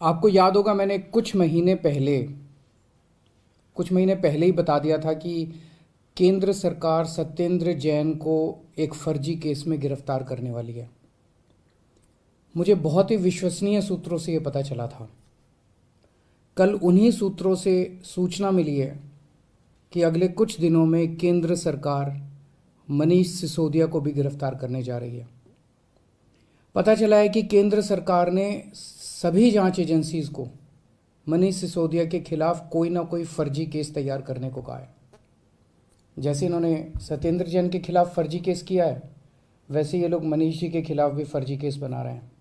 आपको याद होगा मैंने कुछ महीने पहले ही बता दिया था कि केंद्र सरकार सत्येंद्र जैन को एक फर्जी केस में गिरफ्तार करने वाली है। मुझे बहुत ही विश्वसनीय सूत्रों से यह पता चला था। कल उन्हीं सूत्रों से सूचना मिली है कि अगले कुछ दिनों में केंद्र सरकार मनीष सिसोदिया को भी गिरफ्तार करने जा रही है। पता चला है कि केंद्र सरकार ने सभी जांच एजेंसीज को मनीष सिसोदिया के खिलाफ कोई ना कोई फर्जी केस तैयार करने को कहा है। जैसे इन्होंने सत्येंद्र जैन के खिलाफ फर्जी केस किया है, वैसे ये लोग मनीष जी के खिलाफ भी फर्जी केस बना रहे हैं।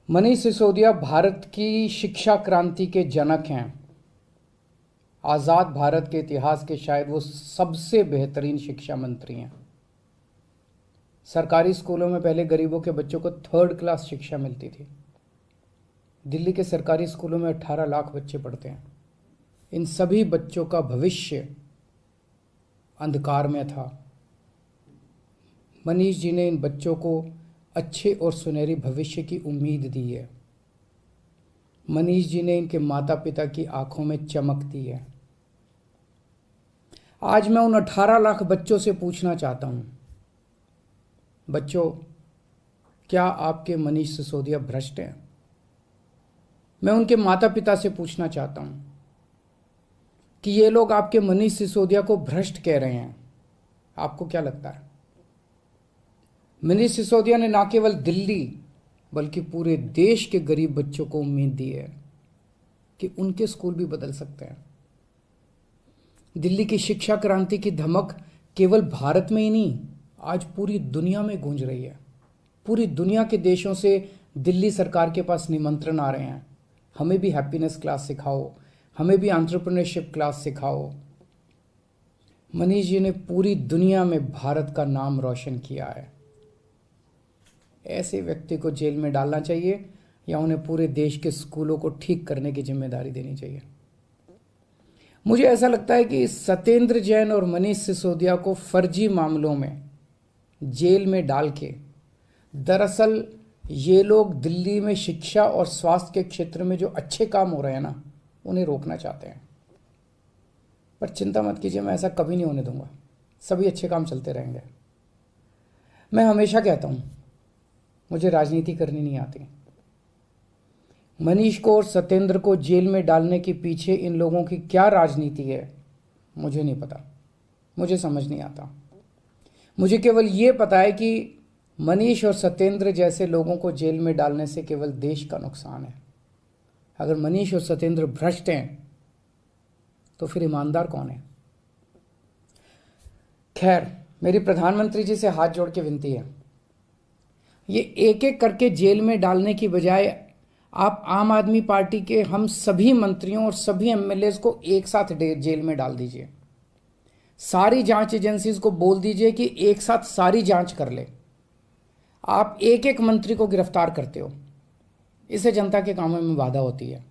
मनीष सिसोदिया भारत की शिक्षा क्रांति के जनक हैं। आज़ाद भारत के इतिहास के शायद वो सबसे बेहतरीन शिक्षा मंत्री हैं। सरकारी स्कूलों में पहले गरीबों के बच्चों को 3rd क्लास शिक्षा मिलती थी। दिल्ली के सरकारी स्कूलों में 18 लाख बच्चे पढ़ते हैं। इन सभी बच्चों का भविष्य अंधकार में था। मनीष जी ने इन बच्चों को अच्छे और सुनहरी भविष्य की उम्मीद दी है। मनीष जी ने इनके माता पिता की आंखों में चमक दी है। आज मैं उन 18 लाख बच्चों से पूछना चाहता हूं, बच्चों, क्या आपके मनीष सिसोदिया भ्रष्ट हैं? मैं उनके माता पिता से पूछना चाहता हूं कि ये लोग आपके मनीष सिसोदिया को भ्रष्ट कह रहे हैं, आपको क्या लगता है? मनीष सिसोदिया ने न केवल दिल्ली बल्कि पूरे देश के गरीब बच्चों को उम्मीद दी है कि उनके स्कूल भी बदल सकते हैं। दिल्ली की शिक्षा क्रांति की धमक केवल भारत में ही नहीं, आज पूरी दुनिया में गूंज रही है। पूरी दुनिया के देशों से दिल्ली सरकार के पास निमंत्रण आ रहे हैं, हमें भी हैप्पीनेस क्लास सिखाओ, हमें भी एंटरप्रेन्योरशिप क्लास सिखाओ। मनीष जी ने पूरी दुनिया में भारत का नाम रोशन किया है। ऐसे व्यक्ति को जेल में डालना चाहिए या उन्हें पूरे देश के स्कूलों को ठीक करने की जिम्मेदारी देनी चाहिए? मुझे ऐसा लगता है कि सत्येंद्र जैन और मनीष सिसोदिया को फर्जी मामलों में जेल में डाल के दरअसल ये लोग दिल्ली में शिक्षा और स्वास्थ्य के क्षेत्र में जो अच्छे काम हो रहे हैं ना, उन्हें रोकना चाहते हैं। पर चिंता मत कीजिए, मैं ऐसा कभी नहीं होने दूंगा। सभी अच्छे काम चलते रहेंगे। मैं हमेशा कहता हूं, मुझे राजनीति करनी नहीं आती। मनीष को और सत्येंद्र को जेल में डालने के पीछे इन लोगों की क्या राजनीति है, मुझे नहीं पता, मुझे समझ नहीं आता। मुझे केवल ये पता है कि मनीष और सत्येंद्र जैसे लोगों को जेल में डालने से केवल देश का नुकसान है। अगर मनीष और सत्येंद्र भ्रष्ट हैं तो फिर ईमानदार कौन है? खैर, मेरी प्रधानमंत्री जी से हाथ जोड़ के विनती है, ये एक एक करके जेल में डालने की बजाय आप आम आदमी पार्टी के हम सभी मंत्रियों और सभी एमएलएज को एक साथ जेल में डाल दीजिए। सारी जांच एजेंसीज को बोल दीजिए कि एक साथ सारी जांच कर ले। आप एक एक मंत्री को गिरफ्तार करते हो, इससे जनता के कामों में बाधा होती है।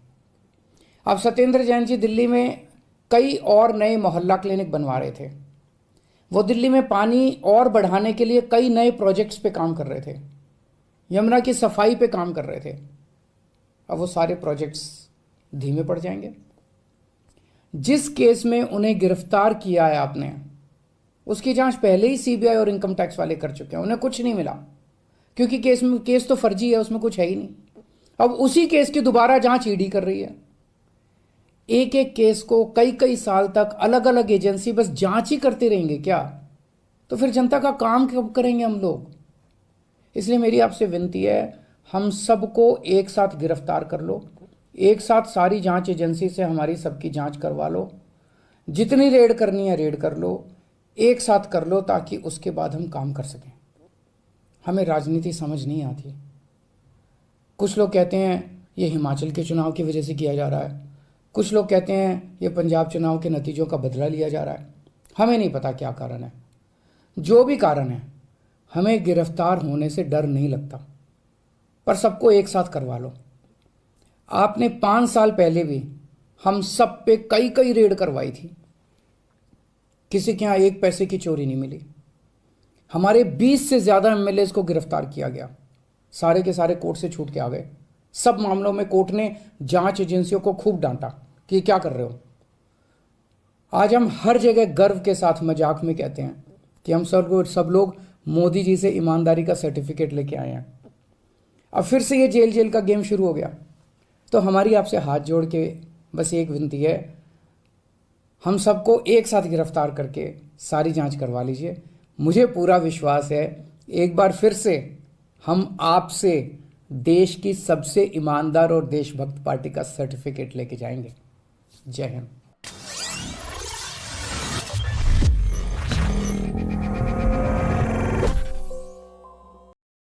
अब सत्येंद्र जैन जी दिल्ली में कई और नए मोहल्ला क्लिनिक बनवा रहे थे। वो दिल्ली में पानी और बढ़ाने के लिए कई नए प्रोजेक्ट्स पे काम कर रहे थे, यमुना की सफाई पे काम कर रहे थे। अब वो सारे प्रोजेक्ट्स धीमे पड़ जाएंगे। जिस केस में उन्हें गिरफ्तार किया है आपने, उसकी जांच पहले ही सीबीआई और इनकम टैक्स वाले कर चुके हैं। उन्हें कुछ नहीं मिला क्योंकि केस तो फर्जी है, उसमें कुछ है ही नहीं। अब उसी केस की दोबारा जांच ईडी कर रही है। एक एक केस को कई कई साल तक अलग अलग एजेंसी बस जांच ही करते रहेंगे क्या? तो फिर जनता का काम कब करेंगे हम लोग? इसलिए मेरी आपसे विनती है, हम सबको एक साथ गिरफ्तार कर लो, एक साथ सारी जांच एजेंसी से हमारी सबकी जांच करवा लो। जितनी रेड करनी है रेड कर लो, एक साथ कर लो, ताकि उसके बाद हम काम कर सकें। हमें राजनीति समझ नहीं आती। कुछ लोग कहते हैं ये हिमाचल के चुनाव की वजह से किया जा रहा है, कुछ लोग कहते हैं ये पंजाब चुनाव के नतीजों का बदला लिया जा रहा है। हमें नहीं पता क्या कारण है। जो भी कारण है, हमें गिरफ्तार होने से डर नहीं लगता, पर सबको एक साथ करवा लो। आपने 5 साल पहले भी हम सब पे कई कई रेड करवाई थी, किसी के यहां 1 पैसे की चोरी नहीं मिली। हमारे 20 से ज्यादा एमएलएज को गिरफ्तार किया गया, सारे के सारे कोर्ट से छूट के आ गए। सब मामलों में कोर्ट ने जांच एजेंसियों को खूब डांटा कि क्या कर रहे हो। आज हम हर जगह गर्व के साथ मजाक में कहते हैं कि हम सब लोग मोदी जी से ईमानदारी का सर्टिफिकेट लेके आए हैं। अब फिर से ये जेल जेल का गेम शुरू हो गया। तो हमारी आपसे हाथ जोड़ के बस एक विनती है, हम सबको एक साथ गिरफ्तार करके सारी जांच करवा लीजिए। मुझे पूरा विश्वास है एक बार फिर से हम आपसे देश की सबसे ईमानदार और देशभक्त पार्टी का सर्टिफिकेट लेके जाएंगे। जय हिंद।